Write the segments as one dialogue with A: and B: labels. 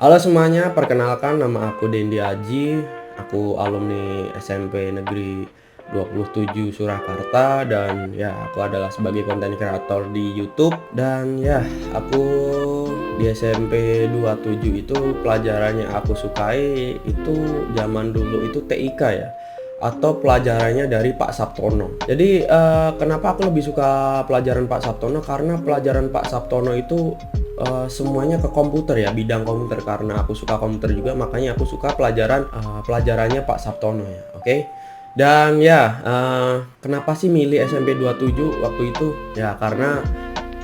A: Halo semuanya, perkenalkan nama aku Dendi Aji. Aku alumni SMP Negeri 27 Surakarta dan ya aku adalah sebagai konten kreator di YouTube dan ya aku di SMP 27 itu pelajarannya aku sukai itu zaman dulu itu TIK ya atau pelajarannya dari Pak Sabtono. Jadi kenapa aku lebih suka pelajaran Pak Sabtono karena pelajaran Pak Sabtono itu semuanya ke komputer ya, bidang komputer karena aku suka komputer juga makanya aku suka pelajarannya Pak Sabtono ya. Oke. Dan ya, kenapa sih milih SMP 27 waktu itu? Ya karena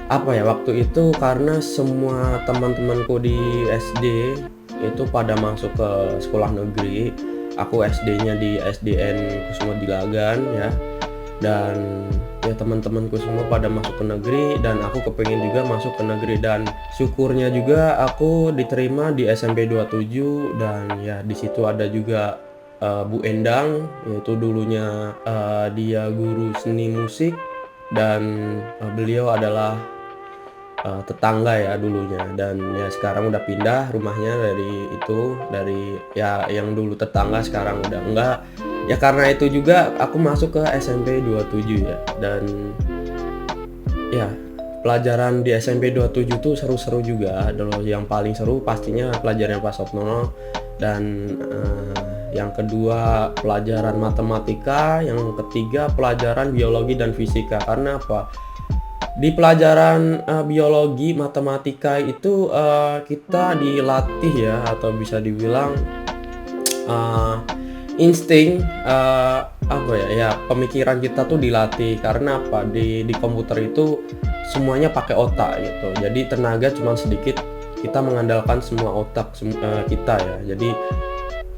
A: apa ya, waktu itu karena semua teman-temanku di SD itu pada masuk ke sekolah negeri. Aku SD-nya di SDN Kusumo Dilagan ya. Dan ya teman-temanku semua pada masuk ke negeri dan aku kepengen juga masuk ke negeri dan syukurnya juga aku diterima di SMP 27 dan ya di situ ada juga Bu Endang, yaitu dulunya dia guru seni musik dan beliau adalah tetangga ya dulunya dan ya sekarang udah pindah rumahnya dari ya yang dulu tetangga sekarang udah enggak. Ya karena itu juga aku masuk ke SMP 27 ya dan ya pelajaran di SMP 27 tuh seru-seru juga. Dulu yang paling seru pastinya pelajaran Pak Sabtono dan yang kedua pelajaran matematika, yang ketiga pelajaran biologi dan fisika. Karena apa? Di pelajaran biologi, matematika itu kita dilatih ya atau bisa dibilang insting apa ya pemikiran kita tuh dilatih karena apa di komputer itu semuanya pakai otak gitu. Jadi tenaga cuma sedikit, kita mengandalkan semua otak kita ya. Jadi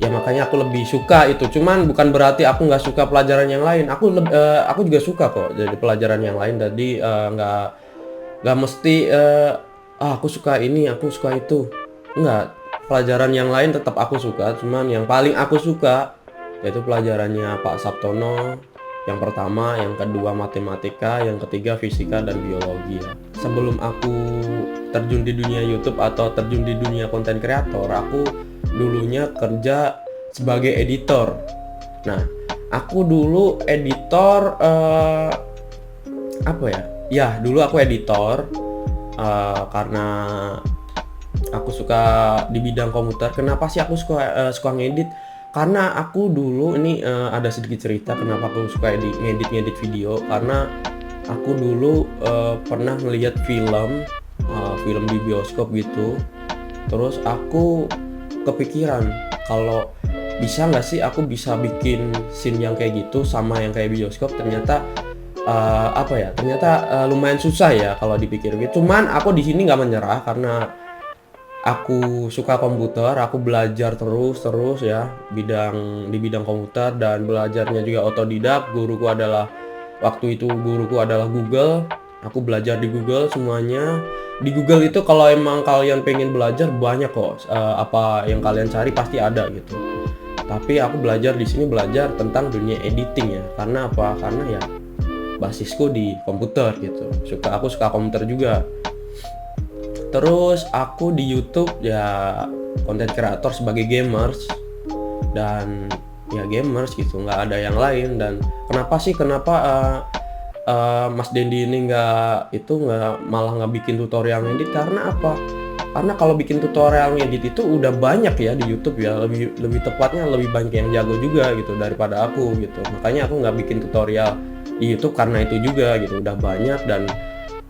A: ya makanya aku lebih suka itu. Cuman bukan berarti aku nggak suka pelajaran yang lain. Aku juga suka kok jadi pelajaran yang lain. Jadi nggak mesti aku suka ini, aku suka itu. Enggak. Pelajaran yang lain tetap aku suka. Cuman yang paling aku suka yaitu pelajarannya Pak Sabtono. Yang pertama, yang kedua matematika, yang ketiga fisika dan biologi ya. Sebelum aku terjun di dunia YouTube atau terjun di dunia konten kreator, aku dulunya kerja sebagai editor. Nah, aku dulu editor apa ya? Ya, dulu aku editor karena aku suka di bidang komputer. Kenapa sih aku suka ngedit? Karena aku dulu ini ada sedikit cerita kenapa aku suka ngedit video. Karena aku dulu pernah melihat film di bioskop gitu. Terus aku kepikiran kalau bisa nggak sih aku bisa bikin scene yang kayak gitu sama yang kayak bioskop. Ternyata lumayan susah ya kalau dipikir gitu. Cuman aku di sini nggak menyerah karena aku suka komputer, aku belajar terus ya di bidang komputer dan belajarnya juga otodidak. Waktu itu guruku adalah Google. Aku belajar di Google semuanya. Di Google itu kalau emang kalian pengen belajar banyak kok, apa yang kalian cari pasti ada gitu. Tapi aku belajar di sini belajar tentang dunia editing ya. Karena apa? Karena ya basisku di komputer gitu. Aku suka komputer juga. Terus aku di YouTube ya konten kreator sebagai gamers dan ya gamers gitu, nggak ada yang lain. Dan kenapa Mas Dendi ini malah nggak bikin tutorial ngedit? Karena apa? Karena kalau bikin tutorial ngedit itu udah banyak ya di YouTube ya, lebih tepatnya lebih banyak yang jago juga gitu daripada aku gitu. Makanya aku nggak bikin tutorial di YouTube karena itu juga gitu, udah banyak dan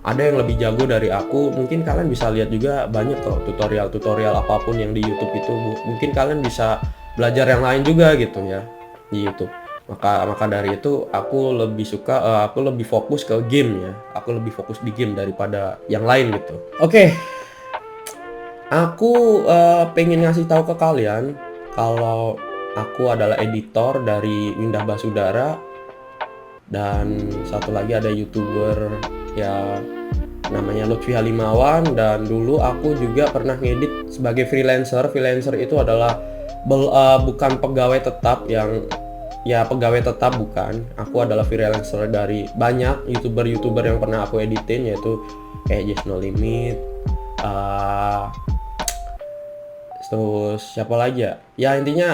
A: ada yang lebih jago dari aku. Mungkin kalian bisa lihat juga banyak kok tutorial apapun yang di YouTube itu. Mungkin kalian bisa belajar yang lain juga gitu ya di YouTube. Maka dari itu aku lebih fokus ke game ya. Aku lebih fokus di game daripada yang lain gitu. Oke. Aku pengen ngasih tahu ke kalian kalau aku adalah editor dari Windah Basudara dan satu lagi ada YouTuber ya namanya Lutfi Halimawan. Dan dulu aku juga pernah ngedit sebagai freelancer. Freelancer itu adalah bukan pegawai tetap pegawai tetap bukan. Aku adalah freelancer dari banyak YouTuber yang pernah aku editin, yaitu kayak Just No Limit, terus siapa lagi ya? Ya intinya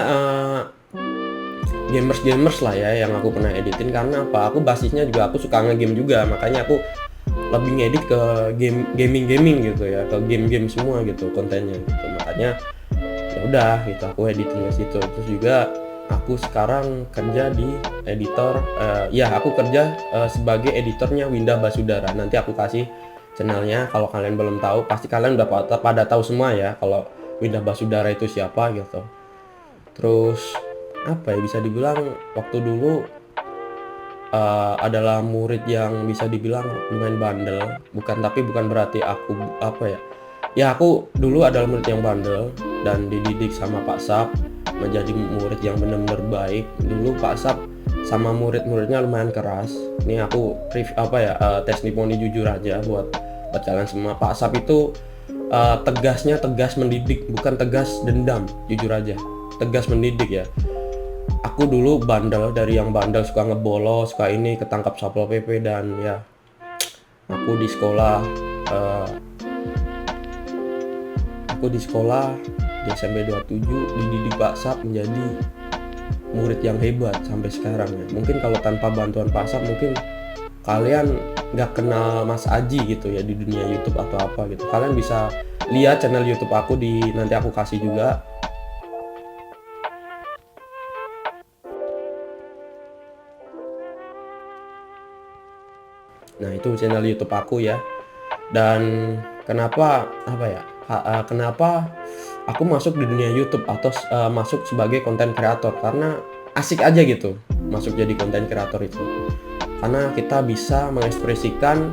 A: gamers lah ya yang aku pernah editin. Karena apa? Aku basisnya juga aku suka nge-game juga, makanya aku lebih ngedit ke gaming gitu ya, ke game-game semua gitu kontennya gitu. Makanya ya udah gitu aku editing ke situ. Terus juga aku sekarang kerja di editor, ya aku kerja sebagai editornya Windah Basudara. Nanti aku kasih channelnya, kalau kalian belum tahu pasti kalian udah pada tahu semua ya kalau Windah Basudara itu siapa gitu. Terus apa ya, bisa dibilang waktu dulu adalah murid yang bisa dibilang lumayan bandel. Bukan berarti aku apa ya, ya aku dulu adalah murid yang bandel dan dididik sama Pak Sap menjadi murid yang benar-benar baik. Dulu Pak Sap sama murid-muridnya lumayan keras. Ini aku testimoni jujur aja buat kalian semua. Pak Sap itu tegasnya tegas mendidik, bukan tegas dendam, jujur aja. Tegas mendidik ya. Aku dulu bandel, dari yang bandel, suka ngebolos, suka ini, ketangkap Satpol PP, dan ya aku di sekolah di SMP 27 dididik Pak Sap menjadi murid yang hebat sampai sekarang ya. Mungkin kalau tanpa bantuan Pak Sap mungkin kalian nggak kenal Mas Aji gitu ya di dunia YouTube atau apa gitu. Kalian bisa lihat channel YouTube aku, nanti aku kasih juga. Nah itu channel YouTube aku ya. Dan kenapa kenapa aku masuk di dunia YouTube atau masuk sebagai konten kreator? Karena asik aja gitu masuk jadi konten kreator itu. Karena kita bisa mengekspresikan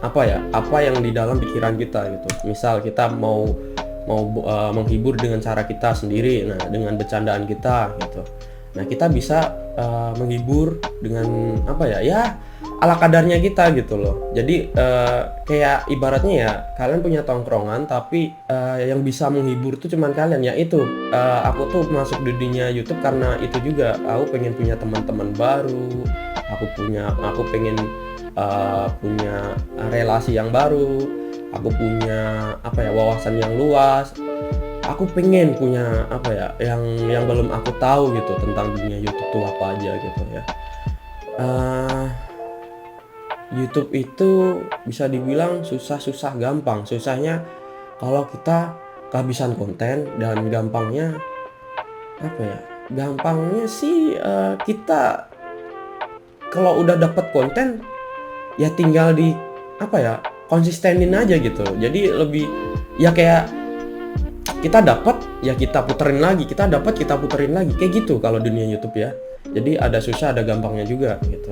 A: apa yang di dalam pikiran kita gitu. Misal kita mau menghibur dengan cara kita sendiri, nah dengan bercandaan kita gitu. Nah kita bisa menghibur dengan ala kadarnya kita gitu loh. Jadi kayak ibaratnya ya, kalian punya tongkrongan tapi yang bisa menghibur tuh cuman kalian. Ya itu aku tuh masuk di dunia YouTube karena itu juga. Aku pengen punya teman-teman baru, aku pengen punya relasi yang baru, aku punya wawasan yang luas. Aku pengen punya yang belum aku tahu gitu tentang dunia YouTube tuh apa aja gitu ya. YouTube itu bisa dibilang susah gampang. Susahnya kalau kita kehabisan konten, dan gampangnya gampangnya sih kita kalau udah dapat konten ya tinggal konsistenin aja gitu. Jadi lebih ya kayak kita dapat ya kita puterin lagi, kita dapat kita puterin lagi, kayak gitu kalau dunia YouTube ya. Jadi ada susah ada gampangnya juga gitu.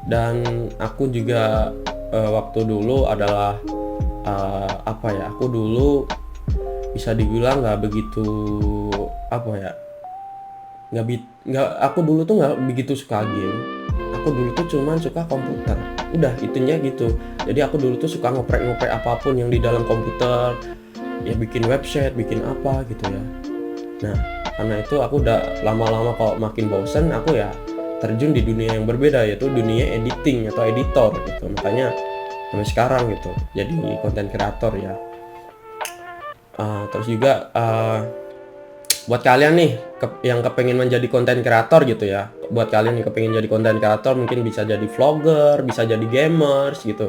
A: Dan aku juga waktu dulu adalah aku dulu bisa dibilang aku dulu tuh nggak begitu suka game. Aku dulu tuh cuman suka komputer, udah itunya gitu. Jadi aku dulu tuh suka ngoprek apapun yang di dalam komputer, ya bikin website, bikin apa gitu ya. Nah karena itu aku udah lama-lama kalau makin bosen, aku ya terjun di dunia yang berbeda, yaitu dunia editing atau editor gitu. Makanya sampai sekarang gitu jadi konten kreator ya. Terus juga buat kalian nih yang kepengen menjadi konten kreator gitu ya, buat kalian yang kepengen jadi konten kreator, mungkin bisa jadi vlogger, bisa jadi gamers gitu,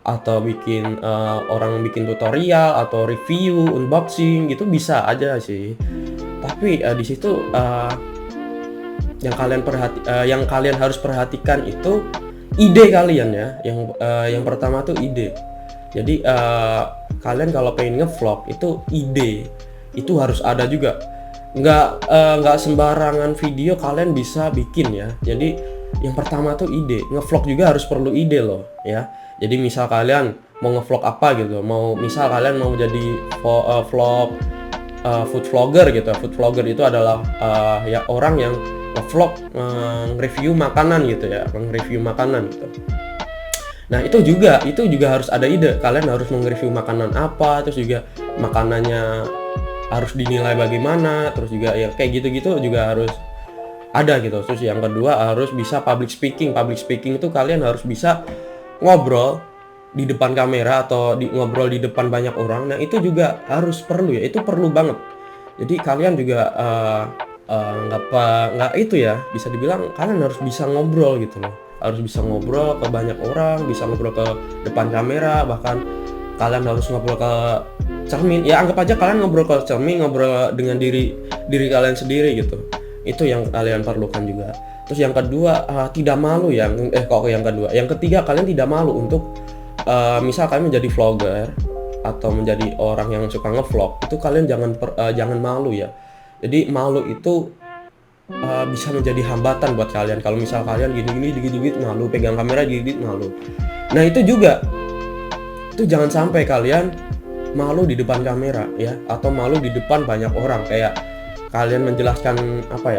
A: atau bikin orang bikin tutorial atau review, unboxing gitu, bisa aja sih. Tapi di situ yang kalian harus perhatikan itu ide kalian ya. Yang pertama tuh ide. Jadi kalian kalau pengen ngevlog itu ide itu harus ada juga. Nggak sembarangan video kalian bisa bikin ya. Jadi yang pertama tuh ide. Ngevlog juga harus perlu ide loh ya. Jadi misal kalian mau ngevlog apa gitu, misal kalian mau jadi vlog food vlogger gitu. Food vlogger itu adalah ya orang yang vlog nge-review makanan gitu ya, nge-review makanan gitu. Nah itu juga harus ada ide. Kalian harus nge-review makanan apa, terus juga makanannya harus dinilai bagaimana, terus juga ya kayak gitu-gitu juga harus ada gitu. Terus yang kedua harus bisa public speaking. Public speaking itu kalian harus bisa ngobrol di depan kamera atau ngobrol di depan banyak orang. Nah, itu juga harus perlu ya, itu perlu banget. Jadi kalian juga nggak itu ya, bisa dibilang kalian harus bisa ngobrol gitu loh. Harus bisa ngobrol ke banyak orang, bisa ngobrol ke depan kamera, bahkan kalian harus ngobrol ke cermin. Ya anggap aja kalian ngobrol ke cermin, ngobrol dengan diri kalian sendiri gitu. Itu yang kalian perlukan juga. Terus yang kedua, tidak malu ya. Yang ketiga, kalian tidak malu untuk misal kalian menjadi vlogger atau menjadi orang yang suka ngevlog, itu kalian jangan malu ya. Jadi malu itu bisa menjadi hambatan buat kalian. Kalau misal kalian gini malu, pegang kamera gini malu. Nah, itu juga itu jangan sampai kalian malu di depan kamera ya, atau malu di depan banyak orang, kayak kalian menjelaskan apa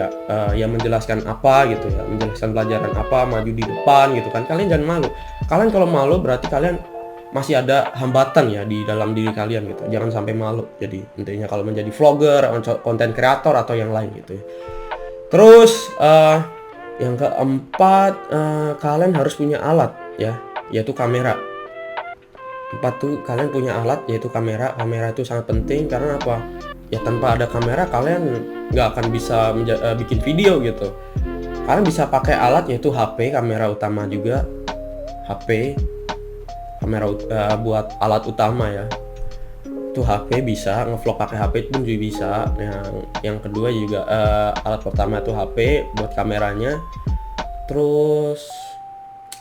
A: ya, menjelaskan apa gitu ya, menjelaskan pelajaran apa, maju di depan gitu kan. Kalian jangan malu. Kalian kalau malu berarti kalian masih ada hambatan ya di dalam diri kalian gitu. Jangan sampai malu. Jadi intinya kalau menjadi vlogger, konten kreator atau yang lain gitu ya. Terus yang keempat, kalian harus punya alat ya, yaitu kamera. Kalian punya alat yaitu kamera. Kamera itu sangat penting karena apa? Ya tanpa ada kamera kalian nggak akan bisa bikin video gitu. Kalian bisa pakai alat yaitu HP, kamera utama juga. HP, kamera buat alat utama ya. Itu HP bisa, ngevlog pakai HP pun juga bisa. Yang kedua juga alat pertama itu HP buat kameranya. Terus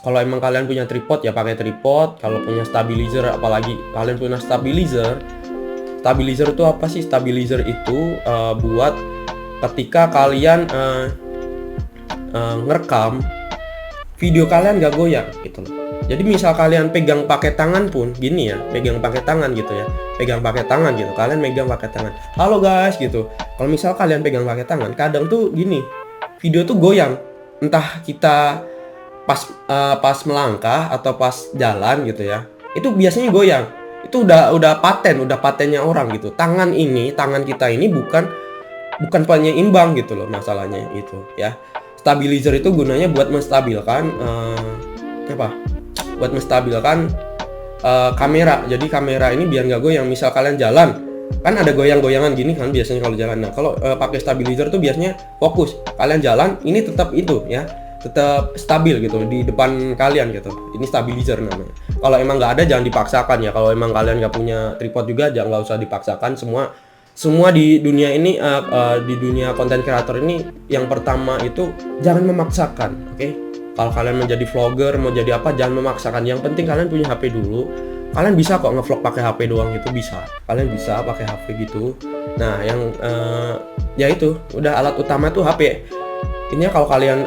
A: kalau emang kalian punya tripod ya pakai tripod. Kalau punya stabilizer, apalagi kalian punya stabilizer. Stabilizer itu apa sih? Stabilizer itu buat ketika kalian ngerekam video kalian gak goyang gitu loh. Jadi misal kalian pegang pakai tangan pun gini ya, pegang pakai tangan gitu ya, pegang pakai tangan gitu, kalian megang pakai tangan. Halo guys gitu. Kalau misal kalian pegang pakai tangan, kadang tuh gini, video tuh goyang. Entah kita pas melangkah atau pas jalan gitu ya, itu biasanya goyang. Itu udah patennya orang gitu. Tangan kita ini bukan penyeimbang gitu loh masalahnya itu ya. Stabilizer itu gunanya buat menstabilkan buat menstabilkan kamera. Jadi kamera ini biar nggak goyang. Misal kalian jalan, kan ada goyang-goyangan gini kan biasanya kalau jalan. Nah, kalau pakai stabilizer tuh biasanya fokus. Kalian jalan, ini tetap itu ya, tetap stabil gitu di depan kalian gitu. Ini stabilizer namanya. Kalau emang nggak ada jangan dipaksakan ya. Kalau emang kalian nggak punya tripod juga nggak usah dipaksakan. Semua di dunia ini, di dunia konten kreator ini, yang pertama itu jangan memaksakan, oke? Kalau kalian menjadi vlogger, mau jadi apa, jangan memaksakan. Yang penting kalian punya HP dulu. Kalian bisa kok ngevlog pakai HP doang itu bisa. Kalian bisa pakai HP gitu. Nah, yang ya itu udah alat utama tuh HP. Ini kalau kalian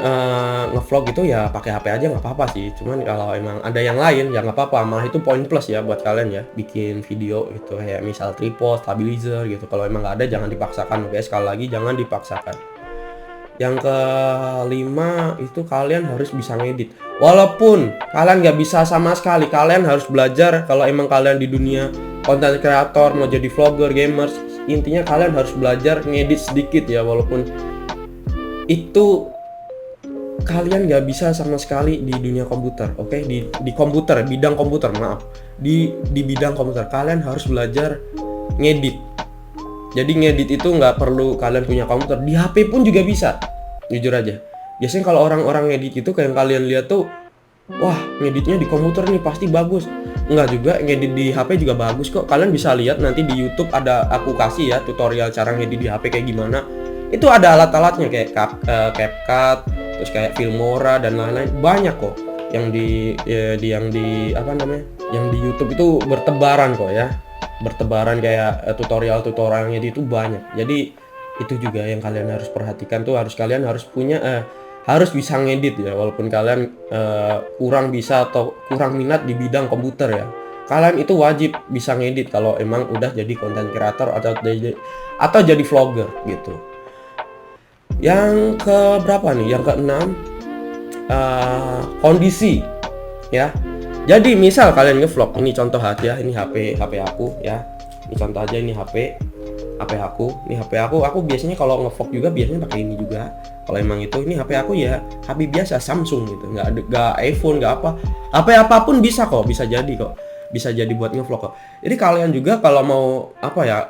A: ngevlog gitu ya pakai HP aja nggak apa-apa sih. Cuman kalau emang ada yang lain ya nggak apa-apa. Malah itu poin plus ya buat kalian ya bikin video gitu, kayak misal tripod, stabilizer gitu. Kalau emang nggak ada jangan dipaksakan, guys. Sekali lagi jangan dipaksakan. Yang kelima itu kalian harus bisa ngedit. Walaupun kalian nggak bisa sama sekali, kalian harus belajar. Kalau emang kalian di dunia konten kreator mau jadi vlogger, gamers, intinya kalian harus belajar ngedit sedikit ya. Walaupun itu kalian nggak bisa sama sekali di dunia komputer, oke? Di komputer, bidang komputer, maaf. Di bidang komputer kalian harus belajar ngedit. Jadi ngedit itu nggak perlu kalian punya komputer, di HP pun juga bisa. Jujur aja. Biasanya kalau orang-orang ngedit itu kayak kalian lihat tuh, wah ngeditnya di komputer nih pasti bagus. Enggak juga, ngedit di HP juga bagus kok. Kalian bisa lihat nanti di YouTube ada aku kasih ya tutorial cara ngedit di HP kayak gimana. Itu ada alat-alatnya kayak CapCut, terus kayak Filmora dan lain-lain, banyak kok yang di YouTube itu bertebaran kok ya, bertebaran kayak tutorialnya itu banyak. Jadi itu juga yang kalian harus perhatikan tuh, kalian harus punya harus bisa ngedit ya, walaupun kalian kurang bisa atau kurang minat di bidang komputer ya, kalian itu wajib bisa ngedit kalau emang udah jadi content creator atau jadi vlogger gitu. Yang ke berapa nih? Yang keenam, kondisi ya. Jadi misal kalian ngevlog, ini contoh aja, ini HP aku ya. Ini contoh aja, ini HP. HP aku. Ini HP aku biasanya kalau nge-vlog juga biasanya pakai ini juga. Kalau emang itu, ini HP aku ya HP biasa Samsung gitu, nggak iPhone, nggak apa. HP apapun bisa kok, bisa jadi kok. Bisa jadi buat nge-vlog kok. Jadi kalian juga kalau mau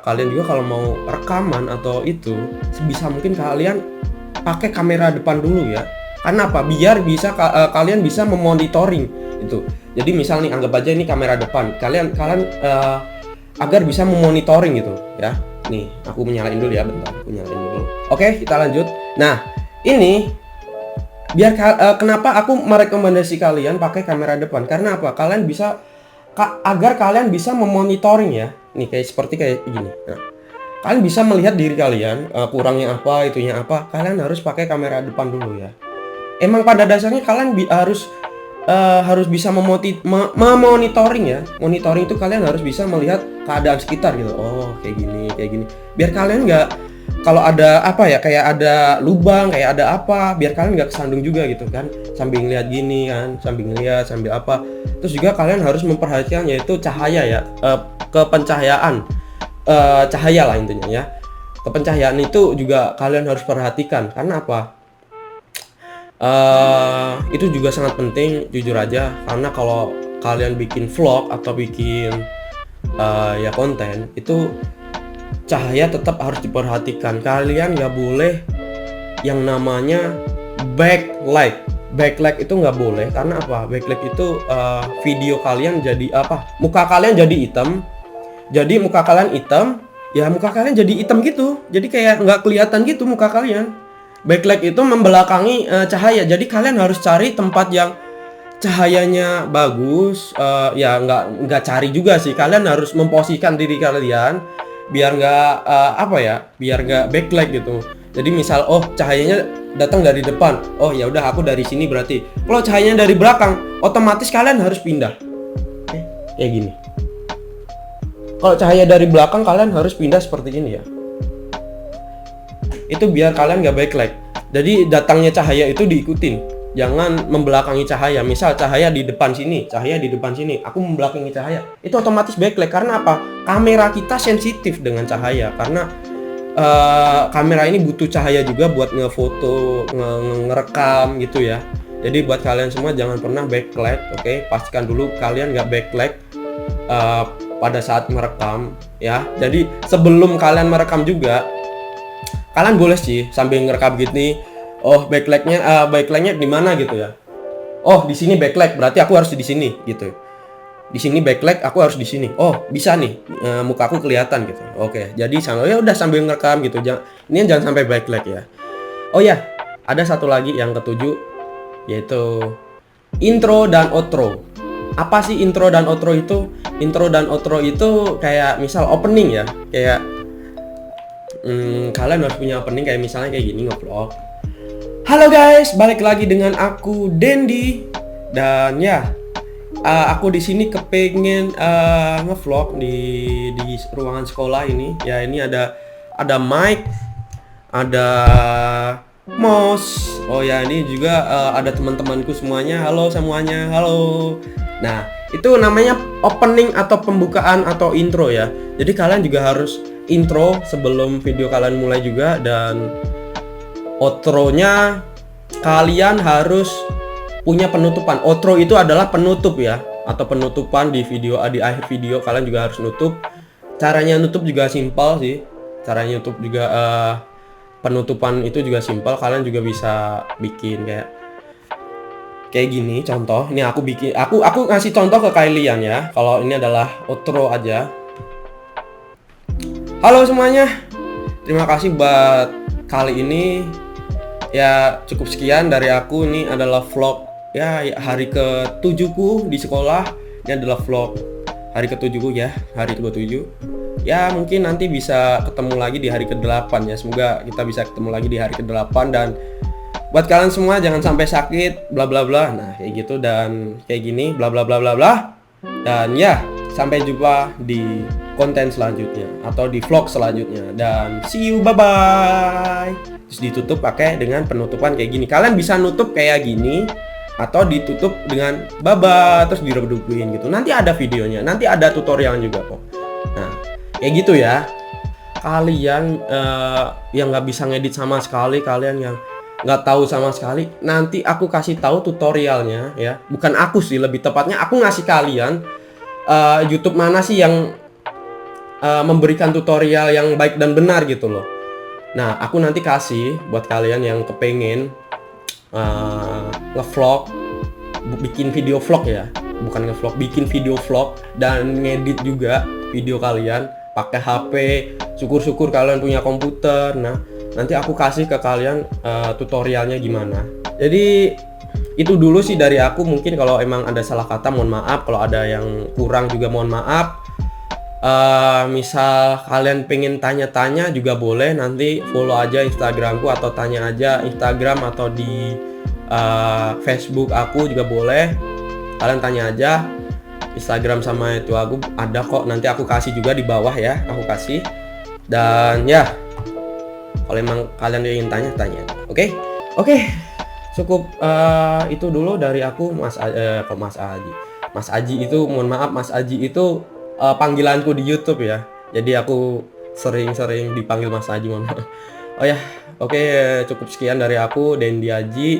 A: kalian juga kalau mau rekaman atau itu, sebisa mungkin kalian pakai kamera depan dulu ya. Karena apa? Biar bisa kalian bisa memonitoring itu. Jadi misal nih, anggap aja ini kamera depan. Kalian agar bisa memonitoring gitu ya. Nih, aku menyalain dulu ya, bentar. Aku nyalain dulu. Oke, kita lanjut. Nah, ini biar kenapa aku merekomendasi kalian pakai kamera depan? Karena apa? Kalian bisa agar kalian bisa memonitoring ya. Nih kayak gini. Nah, kalian bisa melihat diri kalian, kurangnya apa, itunya apa. Kalian harus pakai kamera depan dulu ya. Emang pada dasarnya kalian harus bisa memonitoring ya. Monitoring itu kalian harus bisa melihat keadaan sekitar gitu. Oh, kayak gini. Biar kalian nggak, kalau ada kayak ada lubang, kayak ada apa, biar kalian nggak kesandung juga gitu kan. Sambil ngeliat gini kan, sambil ngeliat, sambil apa. Terus juga kalian harus memperhatikan yaitu cahaya ya, kepencahayaan, cahaya lah intinya ya. Kepencahayaan itu juga kalian harus perhatikan. Karena apa? Itu juga sangat penting, jujur aja, karena kalau kalian bikin vlog atau bikin ya konten, itu cahaya tetap harus diperhatikan. Kalian nggak boleh yang namanya backlight itu nggak boleh. Karena apa? Backlight itu video kalian jadi muka kalian jadi hitam. Jadi muka kalian hitam, ya muka kalian jadi hitam gitu. Jadi kayak nggak kelihatan gitu muka kalian. Backlight itu membelakangi cahaya. Jadi kalian harus cari tempat yang cahayanya bagus. Ya nggak cari juga sih. Kalian harus memposisikan diri kalian biar nggak biar nggak backlight gitu. Jadi misal cahayanya datang dari depan. Oh ya udah, aku dari sini berarti. Kalau cahayanya dari belakang, otomatis kalian harus pindah. Kayak gini. Kalau cahaya dari belakang, kalian harus pindah seperti ini ya. Itu biar kalian nggak backlight. Jadi datangnya cahaya itu diikutin, jangan membelakangi cahaya. Misal cahaya di depan sini, aku membelakangi cahaya, itu otomatis backlight. Karena apa? Kamera kita sensitif dengan cahaya, karena kamera ini butuh cahaya juga buat ngefoto, ngerekam gitu ya. Jadi buat kalian semua jangan pernah backlight, oke? Pastikan dulu kalian nggak backlight pada saat merekam ya. Jadi sebelum kalian merekam juga, kalian boleh sih sambil ngerekam gini, backlightnya di mana gitu ya. Oh, di sini backlight, berarti aku harus di sini gitu. Di sini backlight, aku harus di sini. Oh, bisa nih, mukaku kelihatan gitu. Oke, jadi sambil ngerekam gitu. Ini jangan sampai backlight ya. Oh ya, ada satu lagi yang ketujuh, yaitu intro dan outro. Apa sih intro dan outro itu? Intro dan outro itu kayak misal opening ya, kayak kalian harus punya opening kayak misalnya kayak gini, nge-vlog. Halo guys, balik lagi dengan aku Dendi. Dan ya, aku di sini kepengen nge-vlog di ruangan sekolah ini. Ya, ini ada mic, ada mouse. Oh ya, ini juga ada teman-temanku semuanya. Halo semuanya, halo. Nah, itu namanya opening atau pembukaan atau intro ya. Jadi kalian juga harus intro sebelum video kalian mulai juga, dan outro-nya kalian harus punya penutupan. Outro itu adalah penutup ya, atau penutupan di video, di akhir video kalian juga harus nutup. Caranya nutup juga simpel sih. Caranya nutup juga penutupan itu juga simpel. Kalian juga bisa bikin kayak gini contoh. Ini aku ngasih contoh ke kalian ya. Kalau ini adalah outro aja. Halo semuanya, terima kasih buat kali ini. Ya cukup sekian dari aku. Ini adalah vlog ya hari ke-7ku di sekolah. Ini adalah vlog hari ke-7ku ya, hari ke-7. Ya mungkin nanti bisa ketemu lagi di hari ke-8 ya. Semoga kita bisa ketemu lagi di hari ke-8. Dan buat kalian semua jangan sampai sakit, bla bla bla. Nah kayak gitu dan kayak gini, bla bla bla bla bla. Dan ya, sampai jumpa di konten selanjutnya atau di vlog selanjutnya, dan see you, bye bye. Terus ditutup pakai dengan penutupan kayak gini. Kalian bisa nutup kayak gini atau ditutup dengan bye bye terus diredukuin gitu. Nanti ada videonya, nanti ada tutorialnya juga kok. Nah kayak gitu ya. kalian yang nggak bisa ngedit sama sekali, kalian yang nggak tahu sama sekali, nanti aku kasih tahu tutorialnya ya. Bukan aku sih, lebih tepatnya aku ngasih kalian YouTube mana sih yang memberikan tutorial yang baik dan benar gitu loh. Nah, aku nanti kasih buat kalian yang kepengen ngevlog, bikin video vlog ya, bukan ngevlog, bikin video vlog dan ngedit juga video kalian pakai HP. Syukur-syukur kalian punya komputer. Nah, nanti aku kasih ke kalian tutorialnya gimana. Jadi itu dulu sih dari aku. Mungkin kalau emang ada salah kata mohon maaf, kalau ada yang kurang juga mohon maaf. Misal kalian pengen tanya-tanya juga boleh, nanti follow aja Instagramku atau tanya aja Instagram atau di Facebook aku juga boleh. Kalian tanya aja, Instagram sama itu aku ada kok, nanti aku kasih juga di bawah ya, aku kasih. Dan ya, kalau emang kalian ingin tanya. Oke, cukup itu dulu dari aku. Mas Aji itu, mohon maaf, Mas Aji itu panggilanku di YouTube ya. Jadi aku sering dipanggil Mas Aji, mohon maaf. Oh ya, oke, cukup sekian dari aku, Dendi Aji,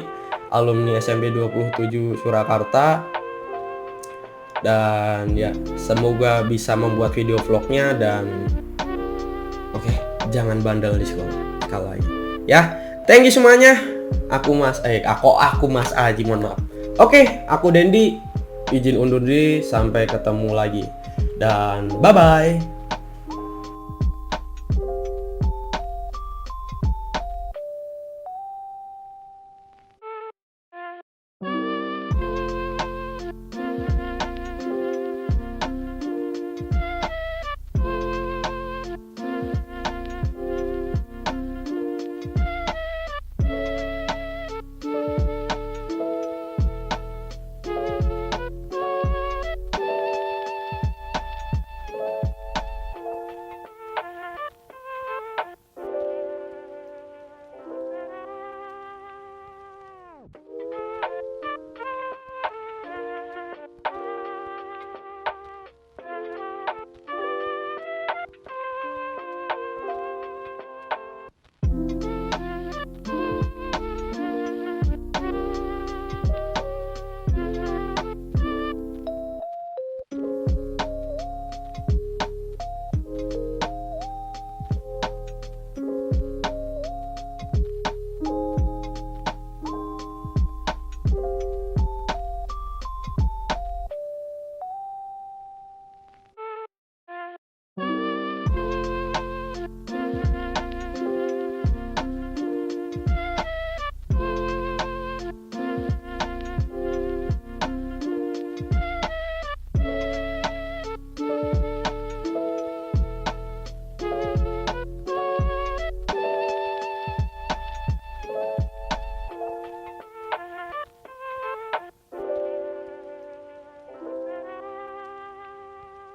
A: alumni SMP 27 Surakarta. Dan ya, semoga bisa membuat video vlognya dan oke, jangan bandel di sekolah lagi. Ya, thank you semuanya. Aku Mas Aji, mohon maaf. Oke, aku Dendi, izin undur diri, sampai ketemu lagi. Dan bye-bye.